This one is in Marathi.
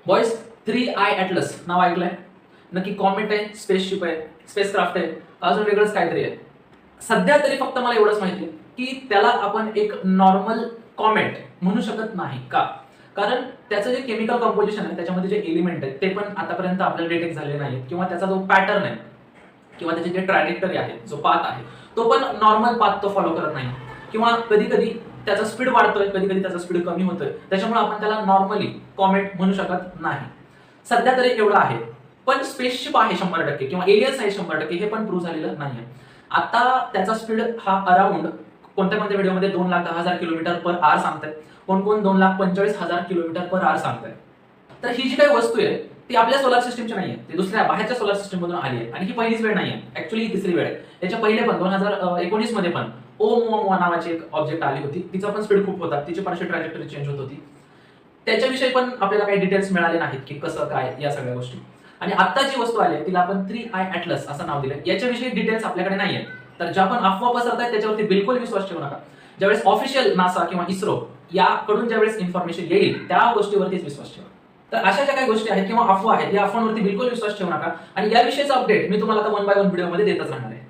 बॉयज 3I ॲटलस नाव ऐकलंय? नक्की कॉमेट आहे, स्पेसशिप आहे, स्पेसक्राफ्ट आहे, अजून वेगळंच काहीतरी आहे. सध्या तरी फक्त मला एवढंच माहिती आहे की त्याला आपण एक नॉर्मल कॉमेट म्हणू शकत नाही. का? कारण त्याचं जे केमिकल कंपोजिशन आहे, त्याच्यामध्ये जे एलिमेंट आहेत ते पण आतापर्यंत आपल्याला डिटेक्ट झाले नाहीत, किंवा त्याचा जो पॅटर्न आहे किंवा त्याची जे ट्रॅजेक्टरी आहे, जो पाथ आहे, तो पण नॉर्मल पाथ तो फॉलो करत नाही, किंवा कधी कधी त्याचा स्पीड वाढतोय, कधी कधी त्याचा स्पीड कमी होतोय. त्याच्यामुळे आपण त्याला नॉर्मली कॉमेट म्हणू शकत नाही. सध्या तरी एवढं आहे. पण स्पेसशिप आहे 100%, किंवा एलियन्स आहे 100%, हे पण प्रूव्ह झालेलं नाहीये. आता त्याचा स्पीड हा अराउंड कोणत्या कोणत्या व्हिडिओमध्ये 2,10,000 किलोमीटर पर आवर सांगताय, कोण कोण 2,45,000 किलोमीटर पर आवर सांगताय. तर ही जी काही वस्तू आहे ती आपल्या सोलार सिस्टमची नाहीये, ती दुसऱ्या बाहेरच्या सोलार सिस्टम मधून आली आहे. आणि ही पहिलीच वेळ नाहीये, ऍक्च्युअली ही तिसरी वेळ आहे. याच्या पहिले पण 2019 मध्ये पण ओमुआमुआ नावाची एक ऑब्जेक्ट आली होती. तिचा पण स्पीड खूप होता, तिची पण अशी ट्रॅजेक्टरी चेंज होत होती. त्याच्याविषयी पण आपल्याला काही डिटेल्स मिळाले नाहीत की कसं काय या सगळ्या गोष्टी. आणि आता जी वस्तू आली आहे तिला आपण 3I ॲटलस असं नाव दिलंय. याच्याविषयी डिटेल्स आपल्याकडे नाहीये. तर ज्या पण अफवा पसरतायत त्याच्यावरती बिलकुल विश्वास ठेवू नका. ज्यावेळेस ऑफिशियल नासा किंवा इस्रो याकडून ज्यावेळेस इन्फॉर्मेशन येईल त्या गोष्टीवरतीच विश्वास ठेवा. तर अशा ज्या काही गोष्टी आहेत किंवा अफवा आहेत, या अफवांवरती बिलकुल विश्वास ठेवू नका. आणि याविषयीचा अपडेट मी तुम्हाला आता 1 बाय 1 व्हिडिओमध्ये देतच राहणार आहे.